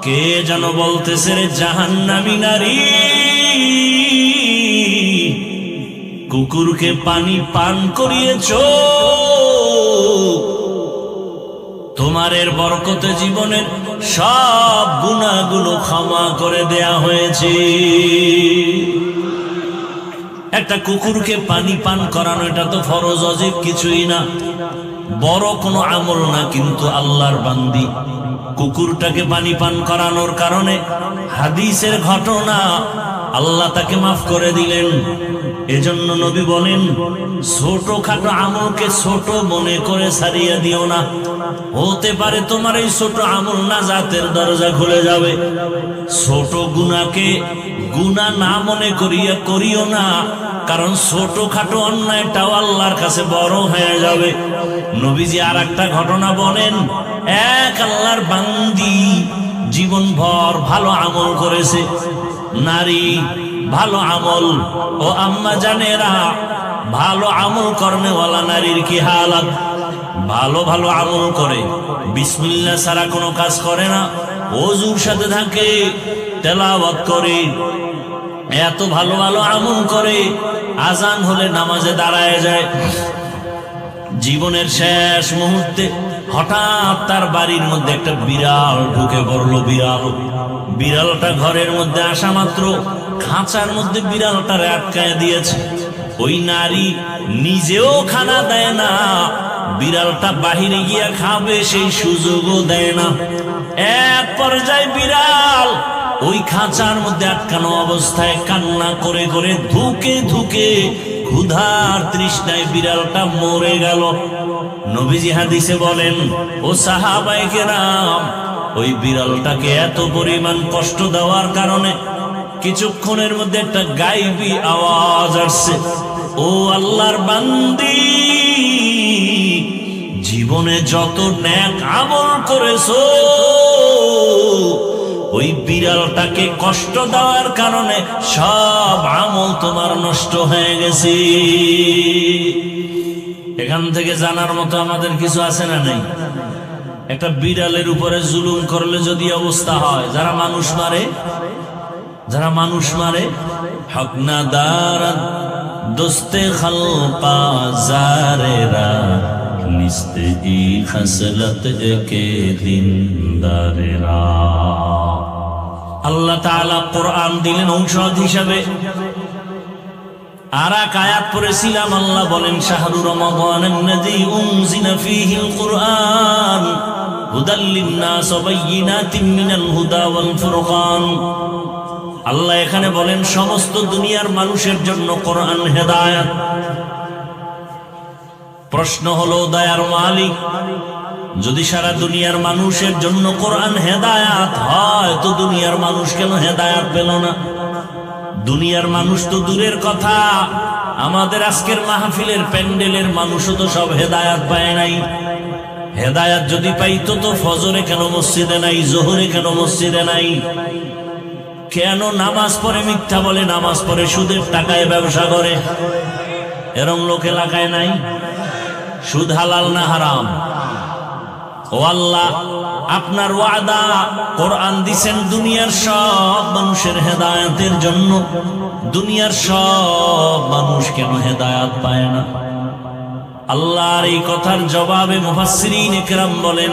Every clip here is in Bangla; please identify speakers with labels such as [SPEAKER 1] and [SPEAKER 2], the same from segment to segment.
[SPEAKER 1] কে যেন বলতেছে রে জাহান্নামী নারী, কুকুরকে পানি পান করিয়েছো, তোমার এর বরকতে জীবনের সব গুনাহগুলো ক্ষমা করে দেয়া হয়েছে। একটা কুকুরকে পানি পান করানো এটা তো ফরজ অজিব কিছুই না, বড় কোনো আমল না, কিন্তু আল্লাহর বান্দি কুকুরটাকে পানি পান করানোর কারণে হাদিসের ঘটনা আল্লাহ তাকে মাফ করে দিলেন। এজন্য নবী বলেন, ছোটখাটো আমলকে ছোট মনে করে ছাড়িয়ে দিও না, হতে পারে তোমার এই ছোট আমল নাজাতের দরজা খুলে যাবে। ছোট গুনাহকে গুনাহ না মনে করিও না, কারণ ছোটখাটো অন্যায়টাও আল্লাহর কাছে বড় হয়ে যাবে। নবীজি আর একটা ঘটনা বলেন, এক আল্লাহর বান্দি জীবনভর ভালো আমল করেছে। নারী ভালো আমল, ও আম্মা জানেরা, ভালো আমল কর্মেওয়ালা নারীর কি হালাত? ভালো ভালো আমল করে, বিসমিল্লাহ ছাড়া কোনো কাজ করে না, ওযুর সাথে থাকে, তেলাওয়াত করে, এত ভালো ভালো আমল করে, আজান হলে নামাজে দাঁড়ায় যায়। জীবনের শেষ মুহূর্তে হঠাৎ তার বাড়ির মধ্যে একটা বিড়াল ঢুকে পড়লো। বিড়ালটা ঘরের মধ্যে আসা মাত্র খাঁচার মধ্যে বিড়ালটারে আটকায় দিয়েছে। ওই নারী নিজেও খানা দেয় না, বিড়ালটা বাহিরে গিয়া খাবে সেই সুযোগও দেয় না। এক পর্যায়ে বিড়াল ওই খাঁচার মধ্যে আটকানো অবস্থায় কান্না করে করে ধুকে ধুকে ক্ষুধার তৃষ্ণায় বিড়ালটা মরে গেল। নবীজি হাদিসে বলেন, ও সাহাবায়ে কেরাম, ওই বিড়ালটাকে এত পরিমাণ কষ্ট দেওয়ার কারণে কিছুক্ষণের মধ্যে একটা গায়েবী আওয়াজ আসছে, ও আল্লাহর বান্দি, জীবনে যত নেক আমল করেছো ওই বিড়ালটাকে কষ্ট দেওয়ার কারণে সব আমল তোমার নষ্ট হয়ে গেছে। এখান থেকে জানার মতো আমাদের কিছু আছে না নেই? একটা বিড়ালের উপরে জুলুম করলে যদি অবস্থা হয়, যারা মানুষ মারে, হক না দারাত দোস্তে খালকা জারেরা, নিস্তে ই খসলত কে দিনদারেরা। আল্লাহ তাআলা কোরআন দিলেন ঔষধ হিসাবে। আর এক আয়াত পড়েছিলাম, আল্লাহ বলেন, শাহরু রমাদানাল্লাযী উনজিলা ফীহিল কুরআন হুদাল লিন-নাস ওয়া বায়্যিনাতিন মিনাল হুদা ওয়াল ফুরকান। আল্লাহ এখানে বলেন সমস্ত দুনিয়ার মানুষের জন্য কোরআন হেদায়েত। প্রশ্ন হলো, দয়ার মালিক, যদি সারা দুনিয়ার মানুষের জন্য কোরআন হেদায়েত হয়, তো দুনিয়ার মানুষ কেন হেদায়েত পেল না? দুনিয়ার মানুষ তো দূরের কথা, আমাদের আজকের মাহফিলের প্যান্ডেলের মানুষও তো সব হেদায়েত পায় নাই। হেদায়েত যদি পাইতো তো ফজরে কেন মসজিদে নাই, জোহরে কেন মসজিদে নাই? কেন নামাজ পড়ে মিথ্যা বলে, নামাজ পড়ে সুদের টাকায় ব্যবসা করে? এরকম লোক এলাকায় নাই? সুদ হালাল না হারাম? ও আল্লাহ, আপনার ওয়াদা, কোরআন দিছেন দুনিয়ার সব মানুষের হেদায়েতের জন্য, দুনিয়ার সব মানুষ কেন হেদায়েত পায় না? আল্লাহর এই কথার জবাবে মুফাসসিরিন ইকরাম বলেন,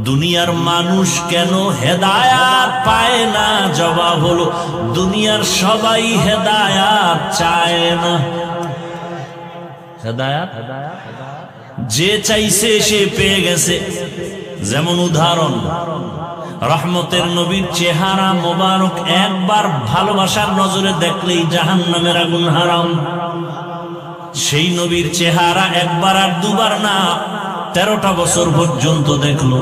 [SPEAKER 1] দুনিয়ার মানুষ কেন হেদায়েত পায় না? জবাব হলো, দুনিয়ার সবাই হেদায়েত চায় না। হেদায়েত যে চাইছে সে পেয়ে গেছে। যেমন উদাহরণ, রহমতের নবীর চেহারা মোবারক একবার ভালোবাসার নজরে দেখলেই জাহান্নামের আগুন হারাম। সেই নবীর চেহারা একবার আর দুবার না, 13টা বছর পর্যন্ত দেখলো,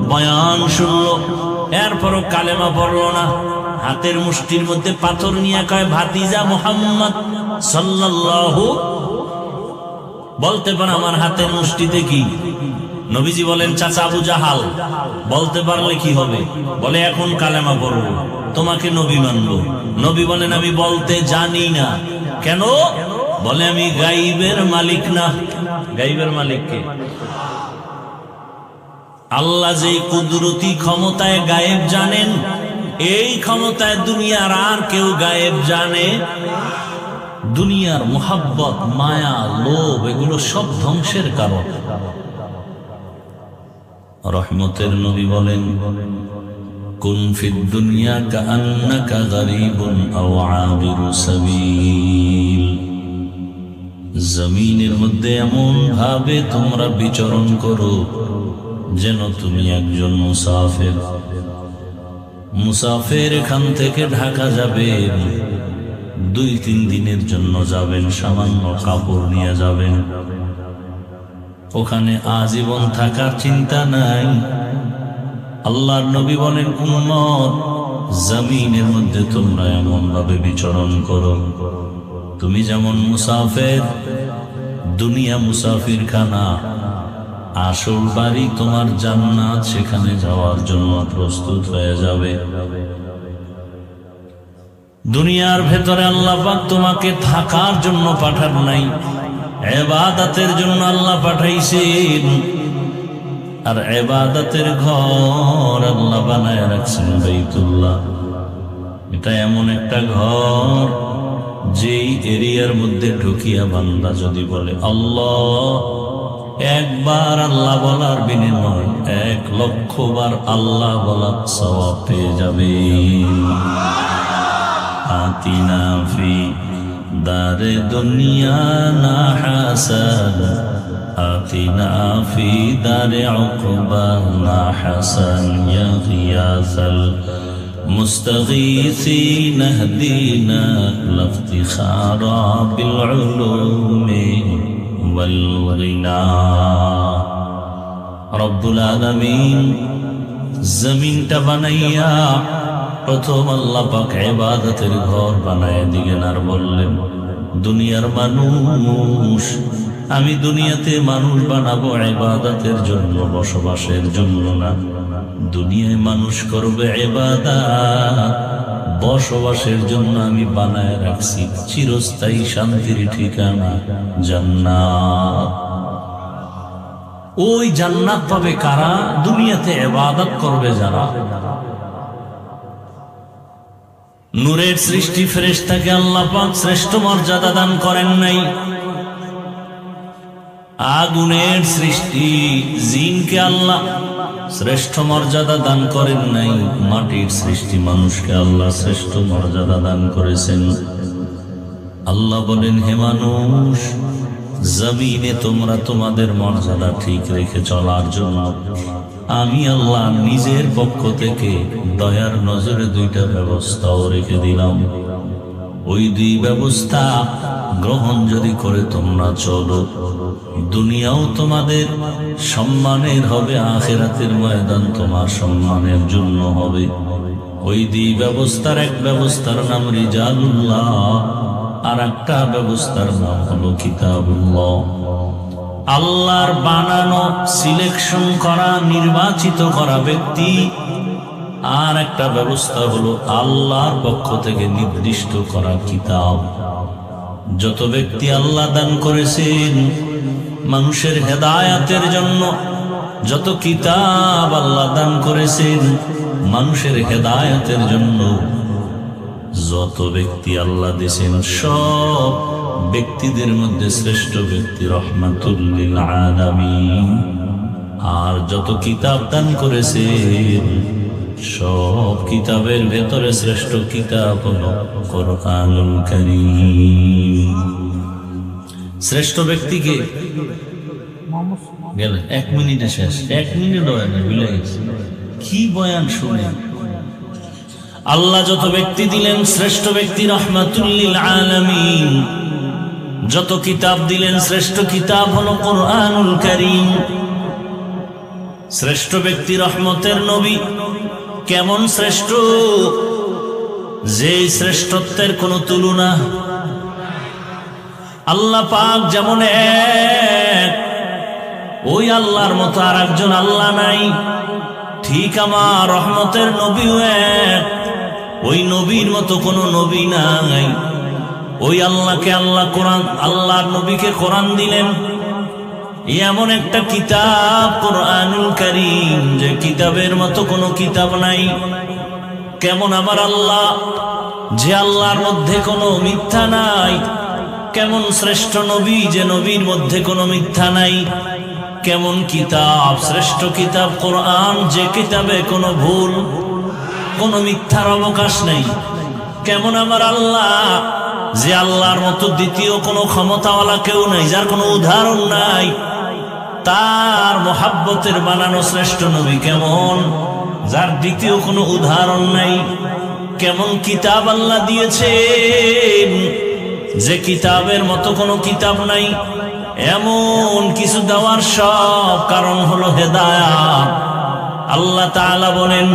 [SPEAKER 1] বয়ান শুনলো, এরপরও কালেমা পড়লো না। হাতের মুষ্টির মধ্যে পাথর নিয়ে কয়, ভাতিজা মুহাম্মদ সাল্লাল্লাহু, বলতে পারে আমার হাতের মুষ্টিতে কি? নবীজি বলেন, চাচা আবু জাহাল। বলতে পারলে কি হবে? বলে, এখন কালেমা পড়বো, তোমাকে নবী মানবো। নবী বলেন, আমি বলতে জানি না। কেন? বলে, আমি গাইবের মালিক না। গাইবের মালিক কে? আল্লাহ যেই কুদরতি ক্ষমতায় গায়েব জানেন, এই ক্ষমতায় দুনিয়ার আর কেউ গায়েব জানে? দুনিয়ার মোহাব্বত, মায়া, লোভ এগুলো সব ধ্বংসের কারণ। রহমতের নবী বলেন, কুন ফিদ দুনিয়া কাআন্নাকা গরীবুন আও আবিরু সাবিল। জমিনের মধ্যে এমন ভাবে তোমরা বিচরণ করো যেন তুমি একজন মুসাফির। মুসাফির এখান থেকে ঢাকা যাবেন, 2-3 দিনের জন্য যাবেন, সামান্য কাপড় নিয়ে যাবেন, ওখানে আজীবন থাকার চিন্তা নাই। আল্লাহর নবী বলেন, উম্মত জমিনের মধ্যে তোমরা এমন ভাবে বিচরণ করো তুমি যেমন মুসাফির। দুনিয়া মুসাফির খানা, আসল বাড়ি তোমার জান্নাত, সেখানে যাওয়ার জন্য প্রস্তুত হয়ে যাবে। দুনিয়ার ভেতরে আল্লাহ পাক তোমাকে থাকার জন্য পাঠান নাই, ইবাদতের জন্য আল্লাহ পাঠাইছেন। আর ইবাদতের ঘর আল্লাহ বানায় রাখছেন বাইতুল্লাহ। এটা এমন একটা ঘর, যেই এরিয়ার মধ্যে ঢুকিয়া বান্দা যদি বলে আল্লাহ, একবার আল্লাহ বলার বিনিময় 1,00,000 বার আল্লাহ বলার সওয়াব পেয়ে যাবে। আতিনা ফি দারে দুনিয়া না হাসান, আতিনা ফি দারে উকবা না হাসান, ইয়া গিয়াসাল মুস্তাগীসিন ইহদিনা লাফতিখারা বিল উলুমি ওয়াল গিনা। রব্বুল আলামিন জমিনটা বানাইয়া প্রথম আল্লাহ পাক ইবাদতের ঘর বানায় দিলেন, আর বললেন, দুনিয়ার মানুষ, আমি দুনিয়াতে মানুষ বানাবো ইবাদতের জন্য, বসবাসের জন্য না। দুনিয়ায় মানুষ করবে ইবাদত, বসবাসের জন্য আমি বানায় রাখছি চিরস্থায়ী শান্তির ঠিকানা জান্নাত। ওই জান্নাত পাবে কারা? দুনিয়াতে ইবাদত করবে যারা। নূরের সৃষ্টি ফেরেশতাকে আল্লাহ পাক শ্রেষ্ঠ মর্যাদা দান করেন নাই। আগুনের সৃষ্টি জিনকে আল্লাহ শ্রেষ্ঠ মর্যাদা দান করেন নাই। মাটির সৃষ্টি মানুষকে আল্লাহ শ্রেষ্ঠ মর্যাদা দান করেছেন। আল্লাহ বলেন, হে মানুষ, জমিনে তোমরা তোমাদের মর্যাদা ঠিক রেখে চলার জন্য আমি আল্লাহ নিজের পক্ষ থেকে দয়ার নজরে 2টা ব্যবস্থাও রেখে দিলাম। ওই 2 ব্যবস্থা গ্রহণ যদি করে তোমরা চলো, দুনিয়াও তোমাদের সম্মানের হবে, আখিরাতের ময়দান তোমার সম্মানের জন্য হবে। ওই 2 ব্যবস্থার এক ব্যবস্থার নাম রিজালুল্লাহ, আর একটা ব্যবস্থার নাম হলো কিতাবুল্লাহ। আল্লাহর বানানো, সিলেকশন করা, নির্বাচিত করা ব্যক্তি। আর একটা ব্যবস্থা হলো আল্লাহর পক্ষ থেকে নির্দিষ্ট করা কিতাব। যত ব্যক্তি আল্লাহ দান করেছেন মানুষের হেদায়াতের জন্য, যত কিতাব আল্লাহ দান করেছেন মানুষের হেদায়াতের জন্য, যত ব্যক্তি আল্লাহ দিয়েছেন, সব ব্যক্তিদের মধ্যে শ্রেষ্ঠ ব্যক্তি রাহমাতুল লিল আলামিন। আর যত কিতাব দান করেছেন সব কিতাবের ভেতরে শ্রেষ্ঠ কিতাব হলো কোরআনুল কারীম। শ্রেষ্ঠ ব্যক্তিকে গেলে 1 মিনিটে শেষ, 1 মিনিট হয় না, ভুলে গেছে কি বয়ান শুনে। আল্লাহ যত ব্যক্তি দিলেন শ্রেষ্ঠ ব্যক্তি রাহমাতুল লিল আলামিন। যত কিতাব দিলেন শ্রেষ্ঠ কিতাব হলো কোরআনুল কারীম। শ্রেষ্ঠ ব্যক্তি রহমতের নবী। কেমন শ্রেষ্ঠ? যে শ্রেষ্ঠত্বের কোনো তুলনা। আল্লাহ পাক যেমন এক, ওই আল্লাহর মতো আর একজন আল্লাহ নাই। ঠিক আমার রহমতের নবীও এক, ওই নবীর মতো কোনো নবী নাই। ওই আল্লাহকে আল্লাহ কোরআন, আল্লাহর নবীকে কোরআন দিলেন। এমন একটা কিতাব কোরআনুল কারীম কারীম যে কিতাবের মতো কোনো কিতাব নাই। কেমন আমার আল্লাহ, যে আল্লাহর মধ্যে কোনো মিথ্যা নাই। কেমন শ্রেষ্ঠ নবী, যে নবীর মধ্যে কোনো মিথ্যা নাই। কেমন কিতাব, শ্রেষ্ঠ কিতাব কোরআন, যে কিতাবে কোনো ভুল, কোনো মিথ্যার অবকাশ নেই। কেমন আমার আল্লাহ, যে আল্লাহর মতো দ্বিতীয় কোনো ক্ষমতাওয়ালা কেউ নাই, যার কোনো উদাহরণ নাই। তার মোহাব্বতের বানানো শ্রেষ্ঠ নবী কেমন, যার দ্বিতীয় কোনো উদাহরণ নাই। কেমন কিতাব আল্লাহ দিয়েছেন, যে কিতাবের মতো কোনো কিতাব নাই। এমন কিছু দেওয়ার সব কারণ হলো হেদায়াত। আল্লাহ তাআলা বলেন,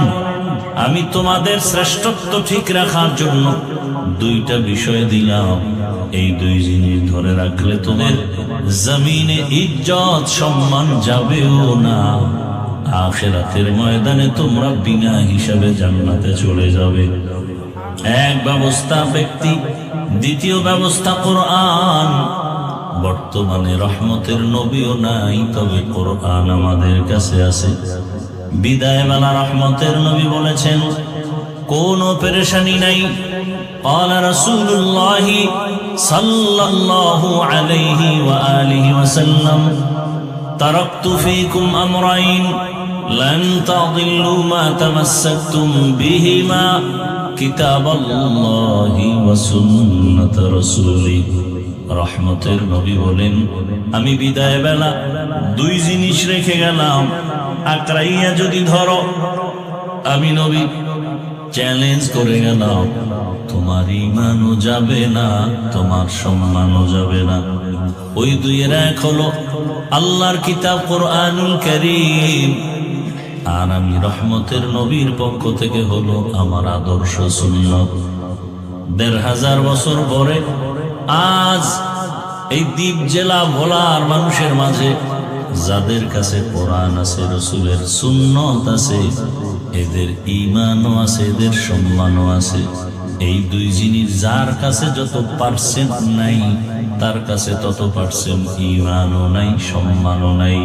[SPEAKER 1] আমি তোমাদের শ্রেষ্ঠত্ব ঠিক রাখার জন্য দুইটা বিষয় দিলাম। এই দুই জিনিস ধরে রাখলে তোমার জমিনে ইজ্জত সম্মান যাবেও না, আখিরাতের ময়দানে তোমরা বিনা হিসাবে জান্নাতে চলে যাবে। এক ব্যবস্থা ব্যক্তি, দ্বিতীয় ব্যবস্থা কোরআন। বর্তমানে রহমতের নবীও নাই, তবে কোরআন আমাদের কাছে আছে। বিদায় বেলা রহমতের নবী বলেছেন, কোনো পেরেশানি নাই। قال رسول الله صلى الله عليه وآله وسلم تركت فيكم أمرين لن تضلوا ما تمسكتم بهما كتاب الله وسنة رسوله। রহমতের নবী বলেন, আমি বিদায় বেলা দুই জিনিস রেখে গেলাম, আকরাইয়া যদি ধরো। আমি নবী চ্যালেঞ্জ করে গেলাম, তোমার ঈমানও যাবে না, তোমার সম্মানও যাবে না। ওই দুইয়ের এক হলো আল্লাহর কিতাব কোরআনুল কারীম, আর আমি রহমতের নবীর পক্ষ থেকে হলো আমার আদর্শ সুন্নাত। ১৫০০ বছর পরে আজ এই দ্বীপ জেলা ভোলার মানুষের মাঝে যাদের কাছে কোরআন আছে, রসুলের সুন্নত আছে, এদের ঈমানও আছে, এদের সম্মানও আছে। এই দুই জিনিস যার কাছে যত পার্সেন্ট নাই, তার কাছে তত পার্সেন্ট ঈমানও নাই, সম্মানও নাই।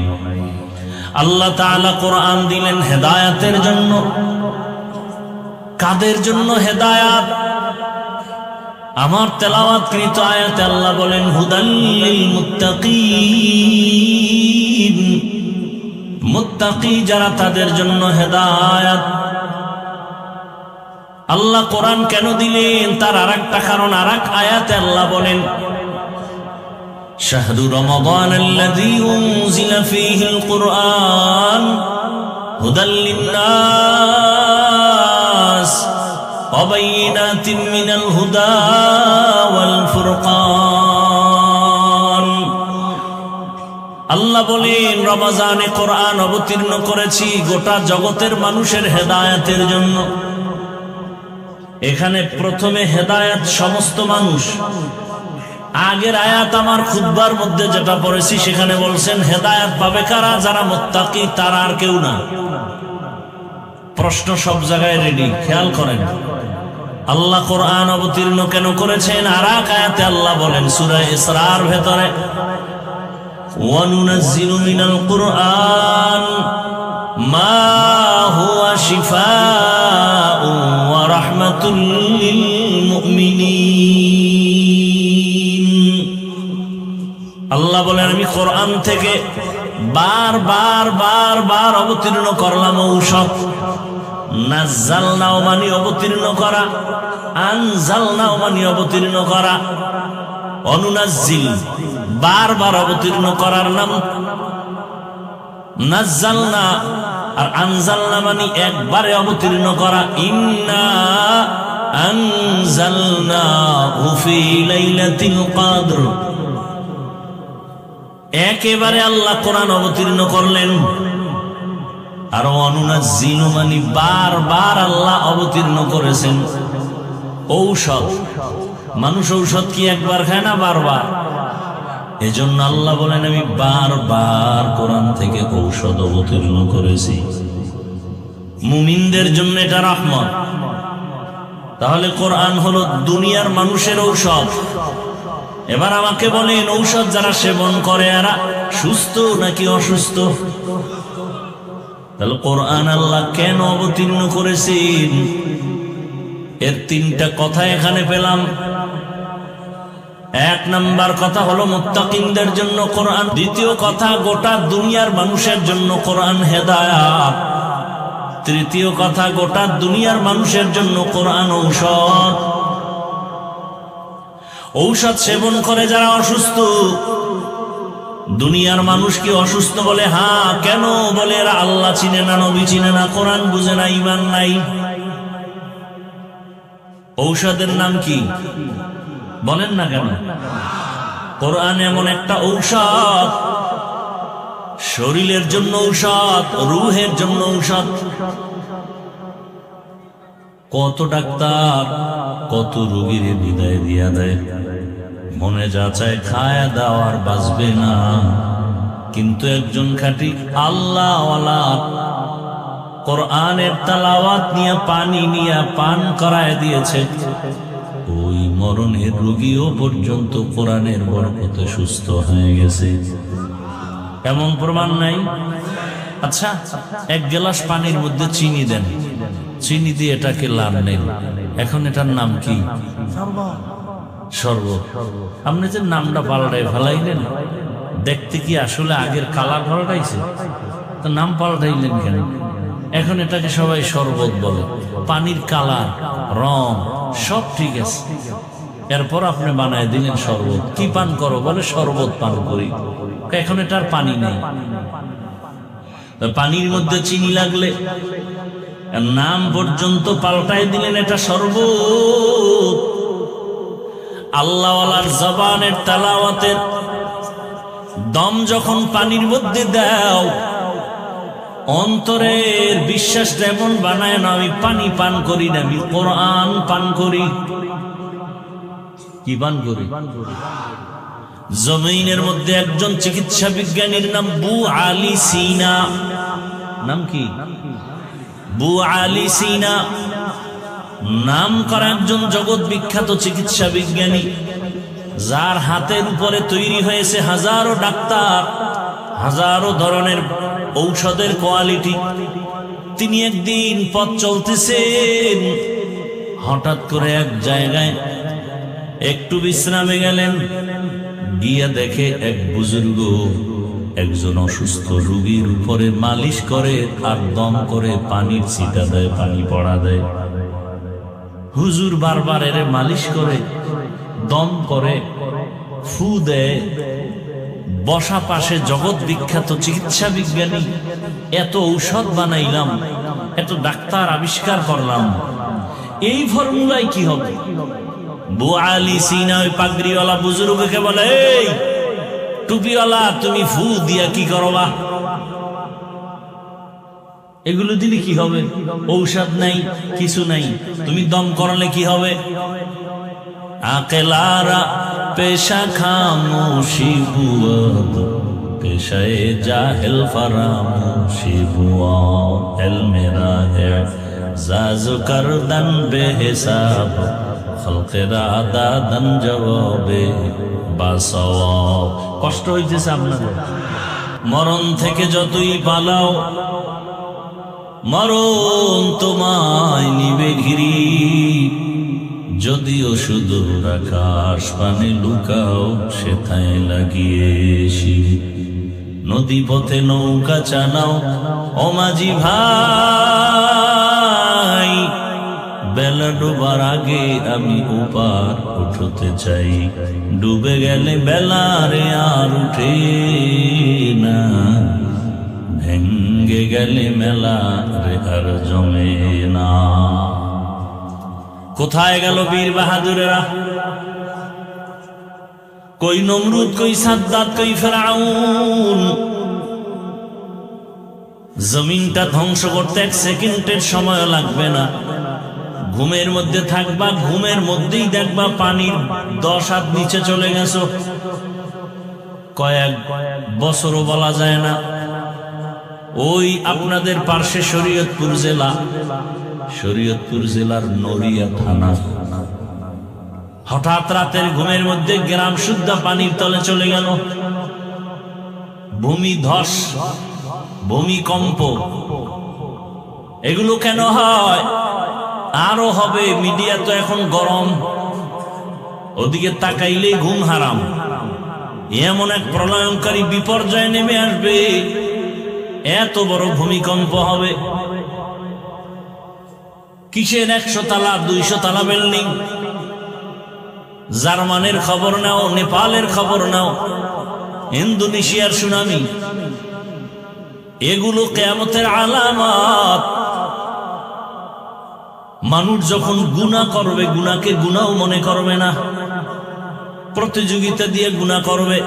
[SPEAKER 1] আল্লাহ তাআলা কোরআন দিলেন হেদায়াতের জন্য। কাদের জন্য হেদায়াত? আমার তেলাওয়াতকৃত আয়াতে আল্লাহ বলেন, হুদাল লিল মুত্তাকিন। মুত্তাকি যারা, তাদের জন্য হেদায়াত। আল্লাহ কোরআন কেন দিলেন, তার আরেকটা কারণ আরেক আয়াতে আল্লাহ বলেন, শাহরু রমাদান আল্লাযী উনজিলা ফীহিল কুরআন হুদাল লিন-নাস ওয়া বায়িনাতিন মিনাল হুদা ওয়াল ফুরকান। আল্লাহ বলেন, রমজানে কোরআন অবতীর্ণ করেছি গোটা জগতের মানুষের হেদায়েতের জন্য। এখানে প্রথমে হেদায়েত সমস্ত মানুষ। আগের আয়াত আমার খুতবার মধ্যে যেটা পড়েছি, সেখানে বলছেন হেদায়েত পাবে কারা? যারা মুত্তাকি, তারা আর কেউ না। প্রশ্ন সব জায়গায় রেডি, খেয়াল করেন। আল্লাহ কোরআন অবতীর্ণ কেন করেছেন? আর এক আয়াতে আল্লাহ বলেন সূরা ইসরার ভেতরে, ওয়া নুনাজ্জিলু মিনাল কুরআন মা হুয়া শিফাউন ওয়া রাহমাতুল লিল মুমিনিন। আল্লাহ বলেন, আমি কোরআন থেকে বার অবতীর্ণ করলাম ঔষধ। নাজ্জালনাও মানে অবতীর্ণ করা, আনজালনাও মানে অবতীর্ণ করা। অনুনাজ্জিল বারবার অবতীর্ণ করার নাম নাজ্জালনা, আর আনজালনা মানে একবারে অবতীর্ণ করা। ইন্না আনজালনাহু ফি লাইলাতিল কদর, একেবারে আল্লাহ কোরআন অবতীর্ণ করলেন। আর অনুনাজ্জিলু মানে বারবার আল্লাহ অবতীর্ণ করেছেন। ঔষধ, মানুষ ঔষধ কি একবার খায় না? বারবার। এজন্য আল্লাহ বলেন, আমি বারবার কোরআন থেকে ঔষধ অবতীর্ণ করেছি। মুমিনদের জন্য এটা রহমত। তাহলে কোরআন হলো দুনিয়ার মানুষের ঔষধ। এবার আমাকে বলেন, ঔষধ যারা সেবন করে এরা সুস্থ নাকি অসুস্থ? তাহলে কোরআন আল্লাহ কেন অবতীর্ণ করেছেন? এর তিনটা কথা এখানে পেলাম। এক নাম্বার কথা হলো মুত্তাকিনদের জন্য কোরআন। দ্বিতীয় কথা, গোটা দুনিয়ার মানুষের জন্য কোরআন হেদায়েত। তৃতীয় কথা, গোটা দুনিয়ার মানুষের জন্য কোরআন ঔষধ। ঔষধ সেবন করে যারা অসুস্থ, দুনিয়ার মানুষ কি অসুস্থ বলে? হ্যাঁ। কেন বলে? এরা আল্লাহ চিনে না, নবী চিনে না, কোরআন বুঝে না, ঈমান নাই। ঔষধের নাম কি বলেন না কেন? কোরআন এমন একটা ঔষধ, শরীরের জন্য ঔষধ, রুহের জন্য ঔষধ। কত ডাক্তার কত রোগীর বিদায় দিয়া দেয়, মনে যা চায় খায়া দাও আর বাঁচবে না। কিন্তু একজন খাঁটি আল্লাহওয়ালা কোরআনের তেলাওয়াত নিয়ে পানি নিয়ে পান করায় দিয়েছে, ওই মরণের রোগীও পর্যন্ত কোরআনের বরকতে সুস্থ হয়ে গেছে। এমন প্রমাণ নাই? আচ্ছা, এক গ্লাস পানির মধ্যে চিনি দেন, চিনি দিয়ে এটাকে লাল নেন, এখন এটার নাম কি? শরবত। আপনি যে নামটা পাল্টাই ফেলাইলেন, দেখতে কি আসলে আগের কালার পাল্টাইছে? তো নাম পাল্টাইলেন কেন? এখন এটাকে সবাই শরবত বলে। পানির কালার, রং সব ঠিক আছে, এরপর আপনি বানায় দিলেন শরবত। কি পান করো? বলে শরবত পান করি। এখন এটার পানি নেই, পানির মধ্যে চিনি লাগলে নাম পর্যন্ত পাল্টাই দিলেন এটা শরবত। আল্লাহওয়ালার জবানের তেলাওয়াতের দম যখন পানির মধ্যে দাও, অন্তরের বিশ্বাসটা এমন বানায় না আমি পানি পান করি না, আমি কোরআন পান করি। কি পান করি? জমিনের মধ্যে একজন চিকিৎসা বিজ্ঞানীর নাম বু আলী সিনা। নাম কি? বু আলী সিনা নাম করা একজন জগৎ বিখ্যাত চিকিৎসা বিজ্ঞানী, যার হাতের উপরে তৈরি হয়েছে হাজারো ডাক্তার, হাজারো ধরনের ঔষধের কোয়ালিটি। তিনি একদিন পথ চলতেছেন, হঠাৎ করে এক জায়গায় একটু বিশ্রামে গেলেন, গিয়া দেখে এক বুজুর্গ একজন অসুস্থ রোগীর উপরে মালিশ করে আর দম করে পানির ছিটা দেয়, পানি পড়া দেয়। হুজুর বারবার এর মালিশ করে, দম করে, ফু দেয়। বসা পাশে জগৎ বিখ্যাত চিকিৎসা বিজ্ঞানী, এত ঔষধ বানাইলাম, এত ডাক্তার আবিষ্কার করলাম, এই ফর্মুলায় কি হবে? বু আলী সিনা ওই পাগড়িওয়ালা বুজুর্গকে বলে, এই টুপিওয়ালা, তুমি ফু দিয়া কি করবা? এগুলো দিলে কি হবে? ঔষধ নাই, কিছু নাই, তুমি দম করলে কি হবে? আকেলারা পেশা খামোশি বুয়াদ, পেশায়ে জাহেল ফরামোশি বুয়াদ, এলমেরা হে জাজু করদন বেহিসাব, খলকেরা দাদন জবাবে বাসওয়াব। কষ্ট হইতেছে আপনাদের? মরণ থেকে যতই পালাও, মরণ তোমায় নিবে ঘিরি। যদিও সুদূর আকাশ পানে লুকাও, সেথায় লাগিয়েছি নদী পথে নৌকা চালাও। ও মাঝি ভাই, বেলা ডুবার আগে আমি ওপার উঠতে চাই, ডুবে গেলে বেলারে আর উঠে না, ভেঙ্গে গেলে মেলা রে আর জমে না। কোথায় গেল বীর বাহাদুরেরা? কই নমরুদ, কই সাদ্দাত, কই ফেরাউন? জমিনটা ধ্বংস করতে এক সেকেন্ডের সময় লাগবে না। ঘুমের মধ্যে থাকবা, ঘুমের মধ্যেই দেখবা পানির 10 হাত নিচে চলে গেছো। কয়েক বছরও বলা যায় না। ওই আপনাদের পার্শ্বে শরীয়তপুর জেলা, শরীয়তপুর জেলার নড়িয়া থানা, হঠাৎ রাতের ঘুমের মধ্যে গ্রাম শুদ্ধা পানির তলে চলে গেল। ভূমি ধস, ভূমিকম্প, এগুলো কেন হয়? আরো হবে। মিডিয়া তো এখন গরম, ওদিকে তাকাইলেই ঘুম হারাম। এমন এক প্রলয়ঙ্কারী বিপর্যয় নেমে আসবে, এত বড় ভূমিকম্প হবে। কিসের 100 তলা 200 তলা বিল্ডিং? জার্মানের খবর নাও, নেপালের খবর নাও, ইন্দোনেশিয়ার সুনামি, এগুলো কিয়ামতের আলামত। মানুষ যখন গুনাহ করবে, গুনাহকে গুনাহ মনে করবে না, প্রতিযোগিতা দিয়ে গুনাহ করবে,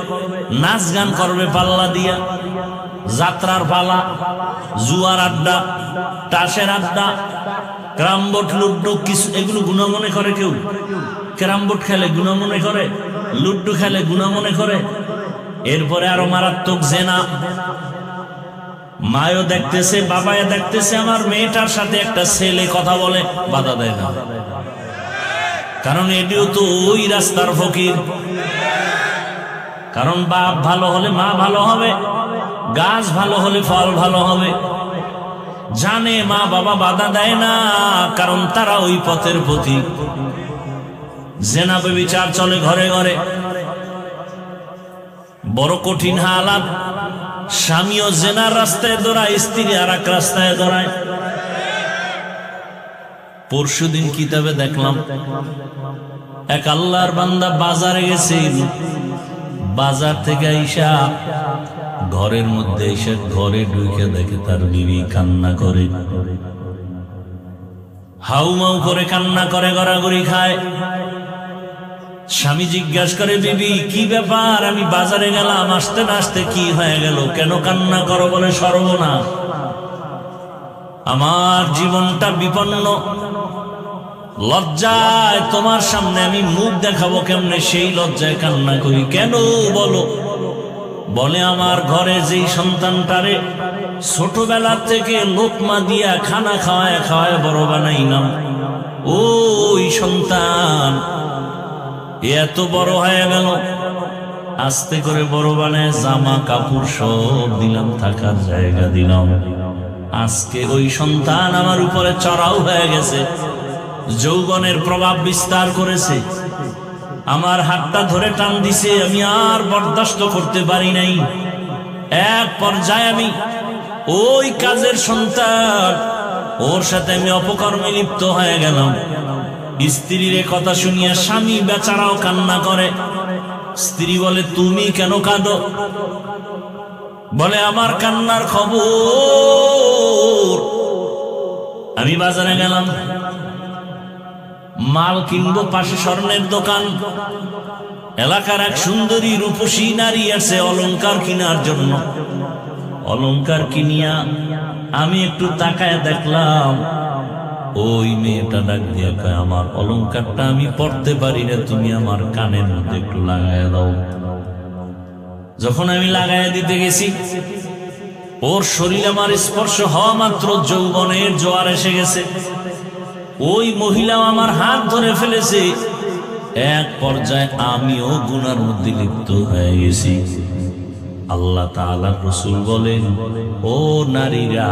[SPEAKER 1] নাচ গান করবে পাল্লা দিয়া, যাত্রার পালা, জুয়ার আড্ডা, তাসের আড্ডা, ক্যারামবোর্ড, লুড্ডু, কিছু এগুলো গুনাহ মনে করে কেউ? ক্যারামবোর্ড খেলে গুনাহ মনে করে, লুড্ডু খেলে গুনাহ মনে করে। এরপরে আরো মারাত্মক জেনা। মায়ও দেখতেছে, বাবায় দেখতেছে, আমার মেয়েটার সাথে একটা ছেলে কথা বলে, বাধা দেয় না, কারণ এটিও তো ওই রাস্তার ফকির। কারণ বাপ ভালো হলে মা ভালো হবে, গাছ ভালো হলে ফল ভালো হবে। জানে মা বাবা বাধা দেয় না, কারণ তারা ওই পথের পথিক। জেনা ব্যভিচার চলে ঘরে ঘরে, বড় কঠিন হালাত। স্বামীও জেনার রাস্তায় দৌড়ায়, স্ত্রী আর এক রাস্তায় দৌড়ায়। পরশুদিন কিতাবে দেখলাম এক আল্লাহর বান্দা বাজারে গেছেন, বাজার থেকে আইসা ঘরের মধ্যে এসে ঘরে ঢুকে দেখে তার বিবি কান্না করে, হাউমাউ করে কান্না করে, গড়াগড়ি খায়। স্বামী জিজ্ঞাসা করে, বিবি কি ব্যাপার? আমি বাজারে গেলাম, আসতে না আসতে কি হয়ে গেল, কেন কান্না করো? বলে, সর্বনাশ, আমার জীবনটা বিপন্ন, লজ্জায় তোমার সামনে আমি মুখ দেখাবো কেমনে, সেই লজ্জায় কান্না করি। কেন বলো? বলে, আমার ঘরে যেই সন্তানটারে ছোটবেলা থেকে লোকমা দিয়া খানা খাওয়ায় খাওয়ায় বড় বানাইলাম, ওই সন্তান এত বড় হয়ে গেল, আস্তে করে বড় বানায় জামা কাপড় সব দিলাম, থাকার জায়গা দিলাম। আজকে ওই সন্তান আমার উপরে চড়াও হয়ে গেছে, যৌবনের প্রভাব বিস্তার করেছে, আমার হাতটা ধরে টান দিছে, আমি আর বরদাস্ত করতে পারি নাই। এক পর্যায়ে আমি ওই কাজের সন্তান, ওর সাথে আমি অপকর্মে লিপ্ত হয়ে গেলাম। স্ত্রীর কথা শুনিয়া স্বামী বেচারাও কান্না করে। স্ত্রী বলে, তুমি কেন কাঁদো? বলে, আমার কান্নার খবর, আমি বাজারে গেলাম, মাল কিনবো, পাশে স্বর্ণের দোকান, এলাকার এক সুন্দরী রূপসী নারী আছে অলংকার কেনার জন্য। অলংকার কিনিয়া আমি একটু তাকায় দেখলাম, ওই মেয়েটা ডাক দিয়া কয়, আমার অলংকারটা আমি পড়তে পারি না, তুমি আমার কানের মধ্যে একটু লাগাইয়া দাও। যখন আমি লাগাইয়া দিতে গেছি, ওর শরীর আমার স্পর্শ হওয়া মাত্র যৌবনের জোয়ার এসে গেছে। ওই মহিলাও আমার হাত ধরে ফেলেছে। এক পর্যায়ে আমিও গুনার মধ্যে লিপ্ত হয়ে গেছি। আল্লাহ তাআলা রাসূল বলেন, ও নারীরা,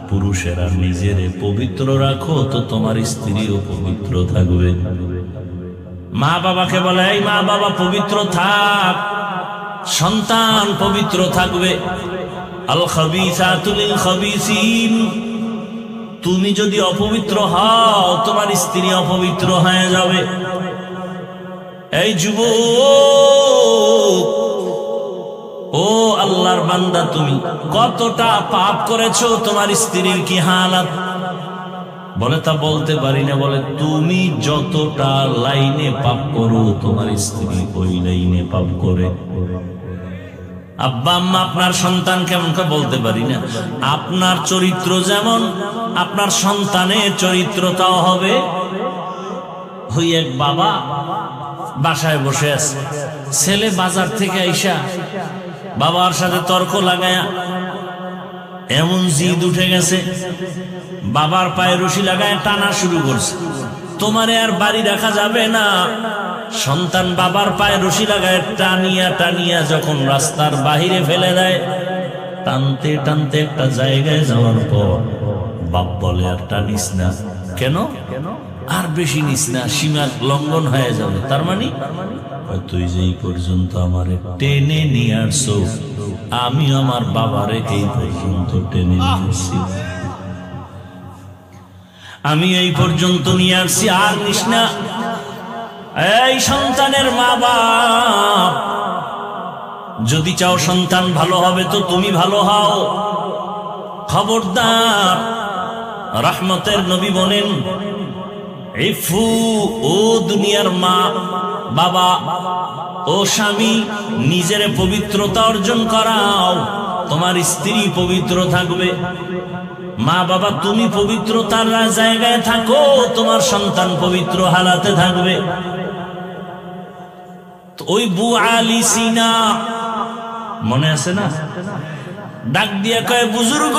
[SPEAKER 1] পুরুষেরা নিজেরে পবিত্র রাখো, তো তোমার স্ত্রীও পবিত্র থাকবে। মা বাবাকে বলে, এই মা বাবা পবিত্র থাক, সন্তান পবিত্র থাকবে। আল খাবিসাতু লিল খাবিসিন, তুমি যদি অপবিত্র হও, তোমার স্ত্রী অপবিত্র হয়ে যাবে। এই যুবক, ও আল্লাহর বান্দা, তুমি কতটা পাপ করেছো, তোমার স্ত্রীর কি হালাত? বলে, তা বলতে পারি না। বলে, তুমি যতটা লাইনে পাপ করো, তোমার স্ত্রী ওই লাইনে পাপ করে। আব্বা আম্মা, আপনার সন্তান কেমন তা বলতে পারি না। আপনার চরিত্র যেমন, আপনার সন্তানের চরিত্রটাও হবে। ওই এক বাবা বাসায় বসে আছে, ছেলে বাজার থেকে আইসা বাবার সাথে তর্ক লাগায়া এমন জিদ উঠে গেছে, বাবার পায়ে রশি লাগায় টানা শুরু করছে। তোমারে আর বাড়ি রাখা যাবে না। সন্তান বাবার পায়ে রশি লাগায় টানিয়া টানিয়া যখন রাস্তার বাহিরে ফেলে দেয়, টানতে টানতে একটা জায়গায় যাওয়ার পর বাপ বলে আর টানিস না। কেন? আর বেশি নিস না, সীমা লঙ্ঘন হয়ে যাবে। তার মানে তুই যে এই পর্যন্ত আমারে টেনে নিয়ে আসছো, আমি আমার বাবারে এই পর্যন্ত টেনে নিয়ে আসছি, আমি এই পর্যন্ত নিয়ে আসছি, আর নিস না। এই সন্তানের মা বাপ, যদি চাও সন্তান ভালো হবে তো তুমি ভালো হও। খবরদার, রহমতের নবী বলেন, ইফু, ও দুনিয়ার মা বাবা, ও স্বামী, নিজের পবিত্রতা অর্জন করাও, তোমার স্ত্রী পবিত্র থাকবে। মা বাবা, তুমি পবিত্রতার জায়গায় থাকো, তোমার সন্তান পবিত্র হালাতে থাকবে। ওই বু আলী সিনা মনে আছে না? ডাক দিয়া কয়, বুজুর্গ,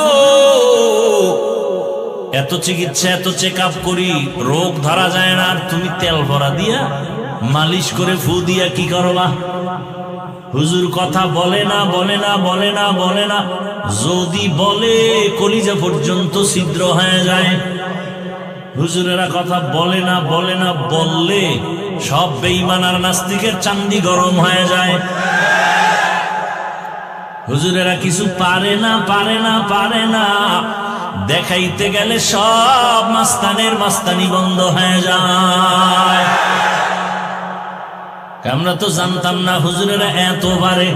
[SPEAKER 1] এত চিকিৎসা এত চেক আপ করি, রোগ ধরা যায় না, আর তুমি তেল ভরা দিয়া মালিশ করে ফু দিয়া কি করবা? হুজুর কথা বলে না, বলে না, বলে না, বলে না। যদি বলে কলিজা পর্যন্ত ছিদ্র হয়ে যায়। হুজুরেরা কথা বলে না, বলে না, বললে সব বেঈমান আর নাস্তিকের চান্দি গরম হয়ে যায়। হুজুরেরা কিছু পারে না, পারে না, পারে না, দেখাইতে গেলে সব মাস্তানের মাস্তানি বন্ধ হয়ে যায়। আমরা তো জানতাম না হুজুরেরা এত পারে,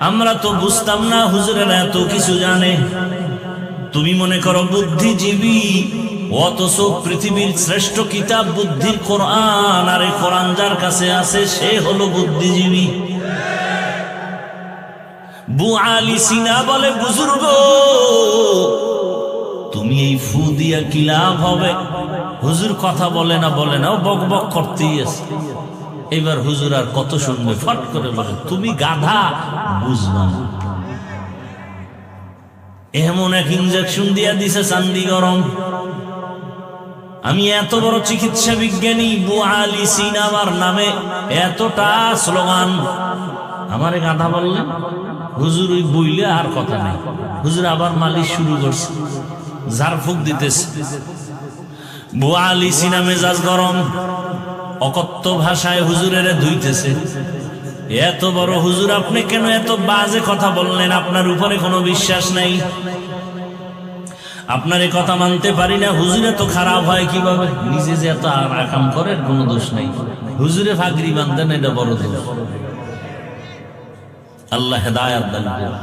[SPEAKER 1] আমরা তো বুঝতাম না হুজুরেরা এত কিছু জানে। তুমি মনে করো বুদ্ধিজীবী, অথচ পৃথিবীর শ্রেষ্ঠ কিতাব বুদ্ধির কোরআন, আর এই কোরআন যার কাছে আছে সে হলো বুদ্ধিজীবী। বু আলী সিনা বলে, বুজুর্গ, তুমি এই ফু দিয়া কি লাভ হবে? হুজুর কথা বলে না, বলে না, ও বক বক করতেই আছে। এবার হুজুর আর কত শুনবে, ফট করে বলে, তুমি গাধা, বুঝবা না। এমন এক ইনজেকশন দিয়া দিছে চান্দি গরম। আমি এত বড় চিকিৎসা বিজ্ঞানী, বু আলী সিনা আমার নামে এতটা স্লোগান, আমারে গাধা বললেন। হুজুর ওই বইলে আর কথা নেই। হুজুর আবার মালিশ শুরু করছে, ঝাড়ফুঁক দিতেছে। বু আলী সিনা মেজাজ গরম, অকথ্য ভাষায় হুজুরের ধুইতেছে। এত বড় হুজুর, আপনি কেন এত বাজে কথা বললেন? আপনার উপরে কোনো বিশ্বাস নাই, আপনার এই কথা মানতে পারি না। হুজুরে তো খারাপ হয় কিভাবে? নিজে যে এত আকাম করে কোনো দোষ নাই, হুজুরে ফাগরি বান্ধেন, এটা বড় দোষ। আল্লাহ হেদায়াত দান করুন।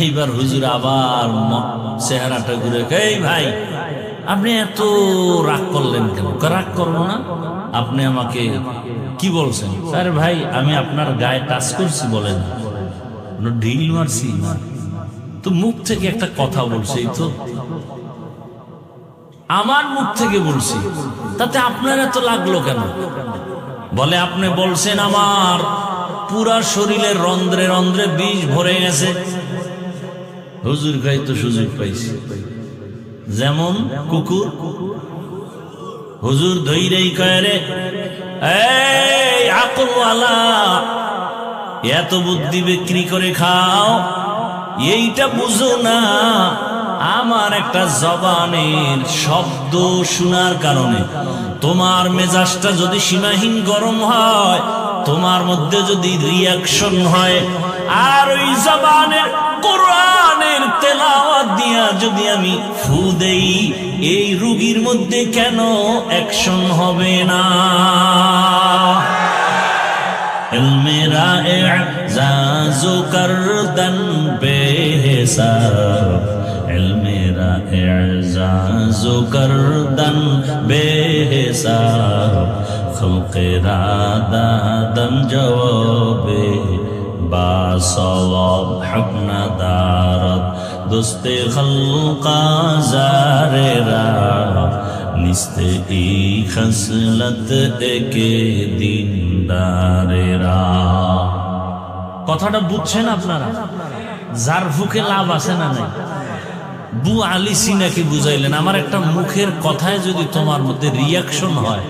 [SPEAKER 1] এইবার হুজুর আবার চেহারাটা ঘুরে, এই ভাই, আপনি এত রাগ করলেন কেন? রাগ করবো না, আপনি আমাকে কি বলছেন? আরে ভাই, আমি আপনার গায়ে টাচ করছি বলেন, ঢিল মারছি না তো, মুখ থেকে একটা কথা বলছি তো, আমার মুখ থেকে বলছি, তাতে আপনার এত লাগলো কেন? বলে, আপনি বলছেন আমার পুরা শরীরের রন্ধ্রে রন্ধ্রে বিষ ভরে গেছে। হুজুর গাই তো সুযোগ পাইছি, যেমন কুকুর। হুজুর ধৈরেই কয়, রে এই আকলওয়ালা, এত বুদ্ধি বিক্রি করে খাও, এইটা বুঝো না আমার একটা জবানের শব্দ শোনার কারণে তোমার মেজাজটা যদি সীমাহীন গরম হয়, তোমার মধ্যে যদি রিয়াকশন হয়, আর ওই জবানের কোরআনের তেলাওয়াত দিয়া যদি আমি ফু দেই, এই রোগীর মধ্যে কেন অ্যাকশন হবে না? ইলমেরা ইজাজু করদন বেহিসাব, ইলমেরা ইজাজু করদন বেহিসাব, খলকেরা দাদন জওয়াবে বাসওয়াব, হুকনা দারত দোস্তে খলকা জারেরা, নিস্তে ই খসলত একে দিনদারেরা। কথাটা বুঝছেন আপনারা? জারফুকে লাভ আছে না নাই? বু আলী সিনাকে বুঝাইলেন, আমার একটা মুখের কথায় যদি তোমার মধ্যে রিয়াকশন হয়,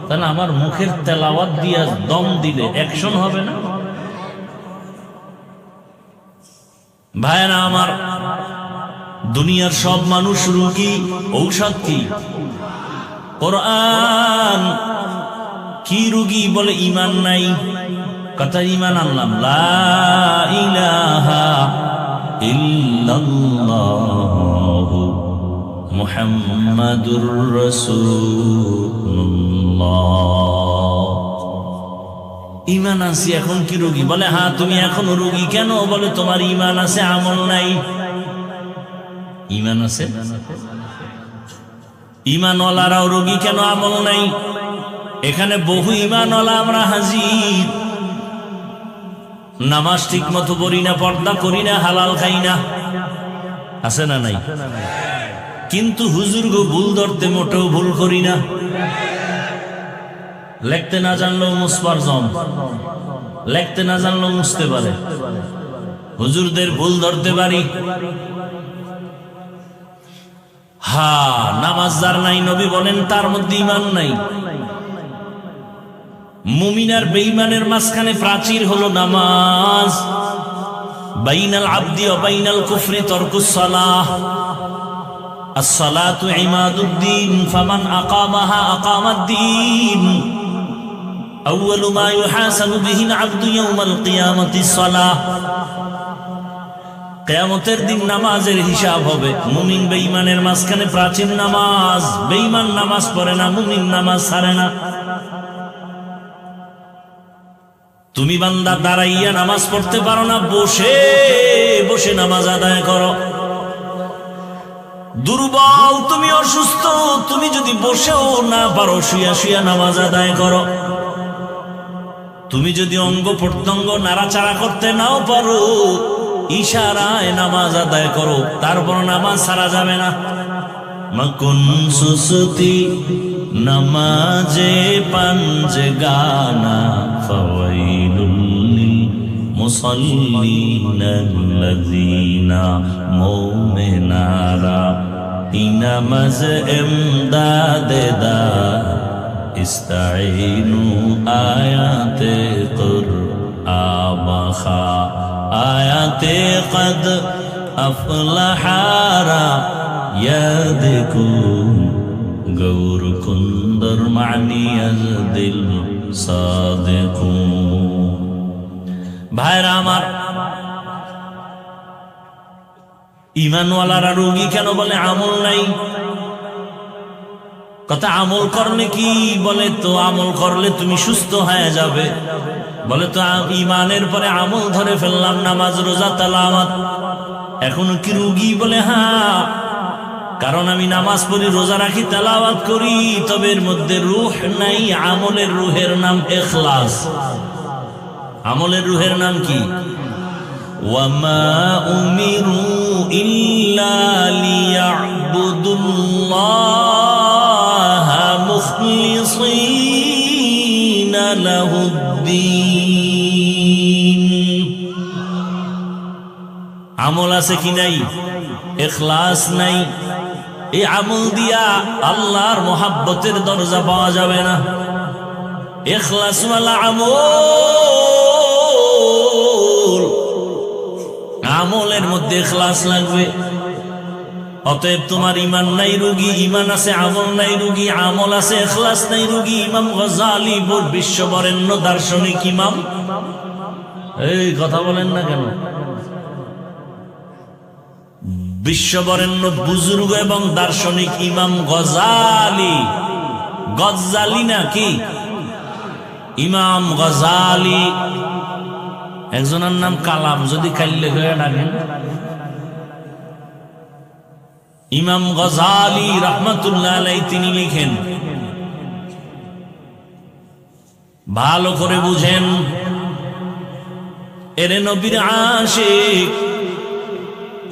[SPEAKER 1] তাহলে আমার মুখের তেলাওয়াত দিয়া দম দিলে অ্যাকশন হবে না? ভাইরা আমার, দুনিয়ার সব মানুষ রোগী, ঔষধ কি? কোরআন। কি রোগী? বলে ঈমান নাই। কথা ঈমান আনলাম, লা ইলাহা ইল্লাল্লাহু মুহাম্মাদুর রাসূলুল্লাহ। ঈমান আছে, এখন কি রোগী? বলে হ্যাঁ। তুমি এখনো রোগী কেন? বলে তোমার ঈমান আছে, আমল নাই। ঈমান আছে, ঈমানওয়ালারাও রোগী কেন? আমল নাই। এখানে বহু ঈমানওয়ালা আমরা হাজির, নামাজ ঠিক মতো পড়ি না, পর্দা করি না, হালাল খাই না, আছে না নাই? কিন্তু হুজুর গো ভুল ধরতে মোটেও ভুল করি না। লিখতে না জানলেও মুছবার জম, লিখতে না জানলেও মুছতে পারে। হুজুরদের ভুল ধরতে পারি। হ্যাঁ, নামাজ যার নাই, নবী বলেন তার মধ্যে ঈমান নাই। মুমিন আর বেঈমানের মাঝখানে প্রাচীর হলো নামাজ। বাইনাল আবদি ওয়া বাইনাল কুফরি তারকুস সালাহ। আস-সালাতু ইমাদুদ্দিন ফামান আকামাহা আকামাদ্দিন। আউয়ালু মা ইউহাসাবু বিহিল আবদু ইয়াউমাল কিয়ামাতিস সালাহ। কিয়ামতের দিন নামাজের হিসাব হবে। মুমিন বেঈমানের মাঝখানে প্রাচীর নামাজ। বেঈমান নামাজ পড়ে না, মুমিন নামাজ ছাড়ে না। তুমি বান্দা দাঁড়াইয়া নামাজ পড়তে পারো না, বসে বসে নামাজ আদায় করো। দুর্বল, তুমি অসুস্থ, তুমি যদি বসেও না পারো, শুয়া শুয়া নামাজ আদায় করো। তুমি যদি অঙ্গ প্রত্যঙ্গ নাড়াচাড়া করতে নাও পারো, ইশারায় নামাজ আদায় করো, তারপর নামাজ ছাড়া যাবে না। মকুন সুসুতি নমাজে পঞ্জ গানা ফাওয়াইলুল লিল মুসাল্লিনাল্লাযীনা মুমিনারা ইনামাজ ইমদাদে দা ইস্তাঈনু আয়াতে কুরআবাখা আয়াতে কদ আফলাহারা ইয়াদকুম গৌর কুন্দর মানিয়াজ দিল সাদিকুম। ভাইরা আমার, ঈমানওয়ালারা রোগী কেন? বলে আমল নাই। কথা আমল করলে কি? বলে তো আমল করলে তুমি সুস্থ হয়ে যাবে। বলে তো ঈমানের পরে আমল ধরে ফেললাম, নামাজ রোজা তেলাওয়াত, এখনো কি রোগী? বলে হ্যাঁ, কারণ আমি নামাজ পড়ি, রোজা রাখি, তেলাওয়াত করি, তবে এর মধ্যে রূহ নাই। আমলের রূহের নাম ইখলাস। আমলের রূহের নাম কি? ওয়ামা উমিরু ইল্লা লিয়া'বুদুল্লাহা মুখলিসীনা লাহুদ্দীন। আমল আছে কি নাই? ইখলাস নাই। এই আমল দিয়া আল্লাহর মোহাব্বতের দরজা পাওয়া যাবে না। ইখলাস ওয়ালা আমল, আমলের মধ্যে ইখলাস লাগবে। অতএব তোমার ঈমান নাই রোগী, ঈমান আছে, আমল নাই রোগী, আমল আছে, ইখলাস নাই রোগী। ইমাম গজালি বিশ্ববরেণ্য দার্শনিক ইমাম, এই কথা বলেন না কেন? বিশ্ববরেণ্য বুজুর্গ এবং দার্শনিক ইমাম গজালি, গজালি না কি? ইমাম গজালি। একজনের নাম কালাম, যদি কাল্লে হয়ে ডাকেন। ইমাম গজালি রাহমাতুল্লাহ আলাইহি তিনি লিখেন, ভালো করে বুঝেন, এরে নবীর আশিক।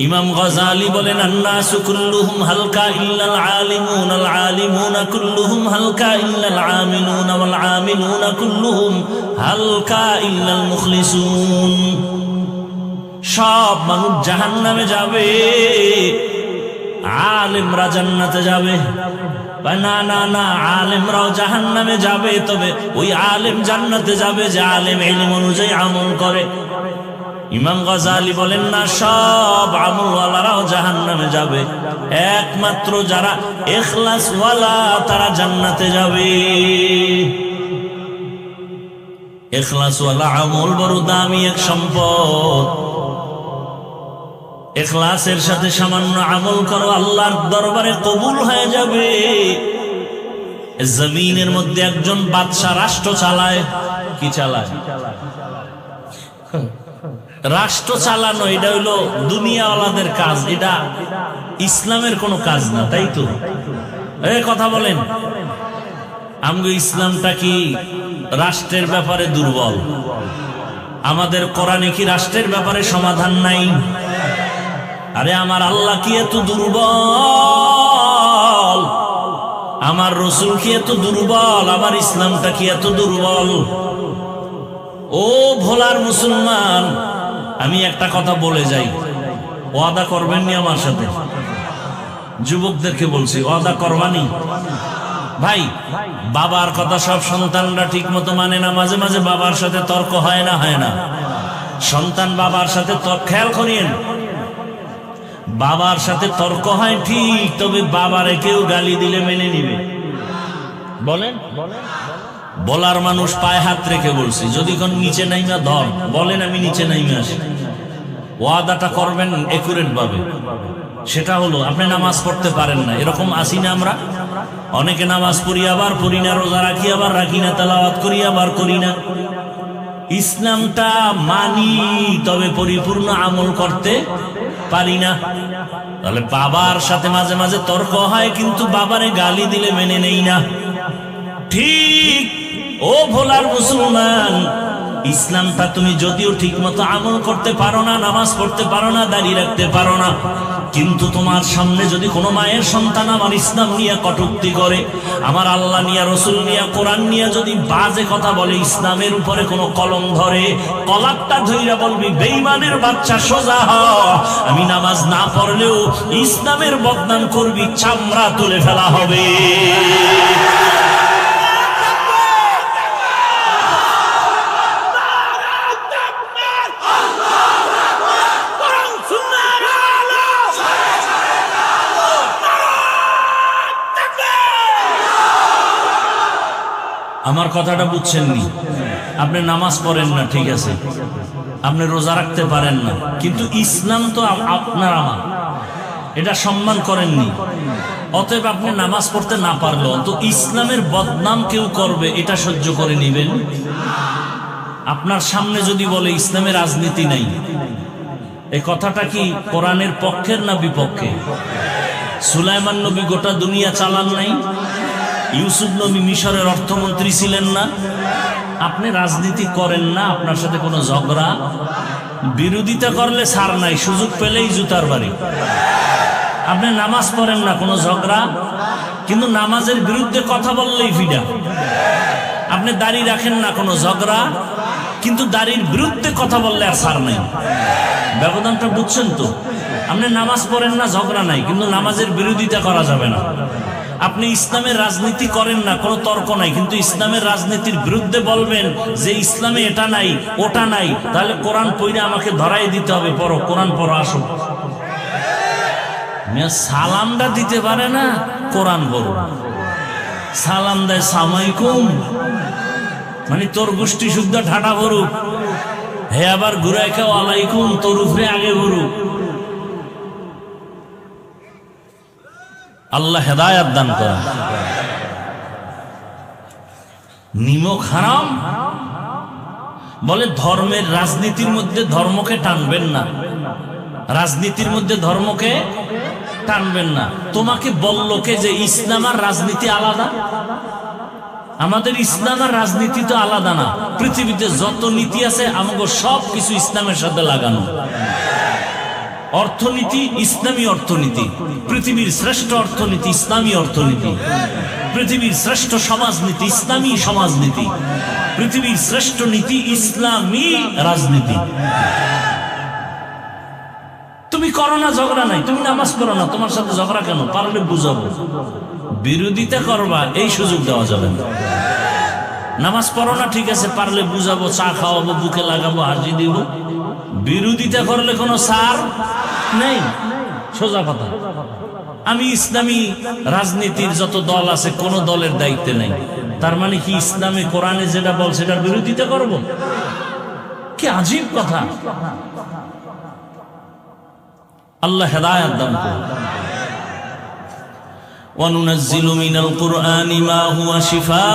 [SPEAKER 1] ইমাম গজালি বলেন, আন্নাসু কুল্লুহুম হালকা ইল্লাল আলিমুন, আল আলিমুনা কুল্লুহুম হালকা ইল্লাল আমিলুন, ওয়াল আমিলুনা কুল্লুহুম হালকা ইল্লাল মুখলিসুন। সব মানুষ জাহান্নামে যাবে, আলেমরা জান্নাতে যাবে। না না না, আলেমরাও জাহান্নামে যাবে, তবে ওই আলেম জান্নাতে যাবে যে আলেম ইলম অনুযায়ী আমল করে। ইমাম গাজ্জালী বলেন না, সব আমলওয়ালারাও জাহান্নামে যাবে, একমাত্র যারা ইখলাসওয়ালা তারা জান্নাতে যাবে। ইখলাসওয়ালা আমল বড় দামি এক সম্পদ। ইখলাসের সাথে সামান্য আমল করো, আল্লাহর দরবারে কবুল হয়ে যাবে। জমিনের মধ্যে একজন বাদশা রাষ্ট্র চালায়, কি চালায়? রাষ্ট্র চালানো এটা হইলো দুনিয়াওয়ালাদের কাজ, এটা ইসলামের কোনো কাজ না, তাই তো? কথা বলেন, আমগো ইসলামটা কি রাষ্ট্রের ব্যাপারে দুর্বল? আমাদের কোরআনে কি রাষ্ট্রের ব্যাপারে সমাধান নাই? আরে আমার আল্লাহ কি এত দুর্বল? আমার রসুল কি এত দুর্বল? আমার ইসলামটা কি এত দুর্বল? ও ভোলার মুসলমান, আমি একটা কথা বলে যাই, ওয়াদা করবেন নি আমার সাথে? যুবকদেরকে বলছি, ওয়াদা করবানি? ভাই, বাবার কথা সব সন্তানরা ঠিক মতো মানে না, মাঝে মাঝে বাবার সাথে তর্ক হয় না? হয় না? সন্তান বাবার সাথে খেয়াল করিয়েন, বাবার সাথে তর্ক হয় ঠিক, তবে বাবারে কেউ গালি দিলে মেনে নিবে? বলেন, বলার মানুষ পায়ে হাত রেখে বলছি, যদি কোন নিচে নাইমা ধর, বলেন আমি নিচে নাইমে আসি। ওয়াদাটা করবেন একুরেট ভাবে। সেটা হলো, আপনি নামাজ পড়তে পারেন না, এরকম আসি না আমরা? অনেকে নামাজ পড়ি আবার পড়ি না, রোজা রাখি আবার রাখি না, তেলাওয়াত করি আবার করি না। ইসলামটা মানি, তবে পরিপূর্ণ আমল করতে পারি না। তাহলে বাবার সাথে মাঝে মাঝে তর্ক হয়, কিন্তু বাবারে গালি দিলে মেনে নেই না। ঠিক ও ভোলার মুসলমান, ইসলামটা তুমি যদিও ঠিক মতো আমল করতে পারো না, নামাজ পড়তে পারো না, দাঁড়িয়ে রাখতে পারো না, কিন্তু তোমার সামনে যদি কোনো মায়ের সন্তান আমার ইসলাম নিয়ে কটূক্তি করে, আমার আল্লাহ নিয়ে, রসুল নিয়ে, কোরআন নিয়ে যদি বাজে কথা বলে, ইসলামের উপরে কোনো কলম ধরে, কলারটা ধইরা বলবি, বেঈমানের বাচ্চা সোজা হ, আমি নামাজ না পড়লেও ইসলামের বদনাম করবি, চামড়া তুলে ফেলা হবে। আমার কথাটা বুঝছেন নি? আপনি নামাজ পড়েন না, ঠিক আছে, আপনি রোজা রাখতে পারেন না, কিন্তু ইসলাম তো আপনার আমার, এটা সম্মান করেননি। অতএব আপনি নামাজ পড়তে না পারলেও তো ইসলামের বদনাম কেউ করবে, এটা সহ্য করে নেবেন? আপনার সামনে যদি বলে ইসলামের রাজনীতি নাই, এই কথাটা কি কোরআনের পক্ষের না বিপক্ষে? সুলাইমান নবী গোটা দুনিয়া চালান নাই? ইউসুফ নবী মিশরের অর্থমন্ত্রী ছিলেন না? আপনি রাজনীতি করেন না, আপনার সাথে কোনো ঝগড়া, বিরোধিতা করলে ছাড় নাই, সুযোগ পেলেই জুতার বাড়ি। আপনি নামাজ পড়েন না, কোনো ঝগড়া, কিন্তু নামাজের বিরুদ্ধে কথা বললেই ফিডা। আপনি দাড়ি রাখেন না, কোনো ঝগড়া, কিন্তু দাড়ির বিরুদ্ধে কথা বললে আর ছাড় নাই। ব্যবধানটা বুঝছেন তো? আপনি নামাজ পড়েন না, ঝগড়া নাই, কিন্তু নামাজের বিরোধিতা করা যাবে না। আপনি ইসলামের রাজনীতি করেন না, কোনো তর্ক নাই, কিন্তু ইসলামের রাজনীতির বিরুদ্ধে বলবেন যে ইসলামে এটা নাই ওটা নাই, তাহলে কোরআন পড়ে আমাকে ধরাই দিতে হবে, পড়ো কোরআন পড়ো, আসো। সালামটা দিতে পারে না, কোরআন পড়ো। সালাম দেয় সালামালাইকুম, মানে তোর গোষ্ঠী শুদ্ধ ঠাটা ভরুক, হে আবার ঘুরাই খাও আলাইকুম, তোর উপরে আগে ভরুক। আল্লাহ হেদায়াত দান করেন। নিমক হারাম বলে, ধর্মের রাজনীতির মধ্যে ধর্মকে টানবেন না, রাজনীতির মধ্যে ধর্মকে টানবেন না। তোমাকে বললো কে যে ইসলাম আর রাজনীতি আলাদা? আমাদের ইসলাম আর রাজনীতি তো আলাদা না। পৃথিবীতে যত নীতি আছে আমাকে সব কিছু ইসলামের সাথে লাগানো। অর্থনীতি ইসলামী অর্থনীতি, পৃথিবীর শ্রেষ্ঠ অর্থনীতি ইসলামী অর্থনীতি, পৃথিবীর শ্রেষ্ঠ সমাজনীতি ইসলামী সমাজনীতি, পৃথিবীর শ্রেষ্ঠ নীতি ইসলামী রাজনীতি। তুমি করো না, ঝগড়া নাই, তুমি নামাজ পড়ো না, তোমার সাথে ঝগড়া কেন? পারলে বুঝাবো। বিরোধিতা করবা, এই সুযোগ দেওয়া যাবে না। নামাজ পড়ো না, ঠিক আছে, পারলে বুঝাবো, চা খাওয়াবো, বুকে লাগাবো, হাজি দিব। বিরোধিতা করলে কোনো সার নেই। সোজা কথা। আমি ইসলামী রাজনীতির যত দল আছে কোন দলের দায়িত্বে নেই, তার মানে কি ইসলামে কোরআনে যেটা বল সেটার বিরোধিতা করব? কি আজীব কথা। আল্লাহ হেদায়েত দান করুন। وَنُنَزِّلُ مِنَ الْقُرْآنِ مَا هُوَ شِفَاءٌ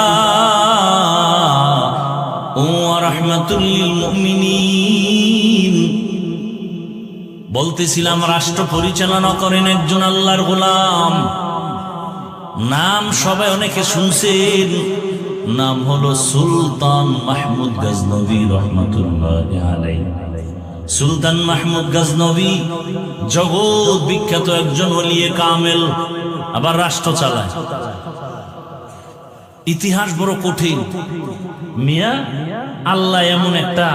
[SPEAKER 1] وَرَحْمَةٌ لِلْمُؤْمِنِينَ। বলতেছিলাম রাষ্ট্র পরিচালনা করেন একজন আল্লাহর গোলাম, নাম সবাই অনেকে শুনছেন, নাম হলো সুলতান মাহমুদ গজনবী রহমাতুল্লাহি আলাইহি। সুলতান মাহমুদ গজনবী জগৎ বিখ্যাত একজন ওলিয়ে কামেল, আবার রাষ্ট্র চালায়। ইতিহাস বড় কঠিন মিয়া। আল্লাহ এমন একটা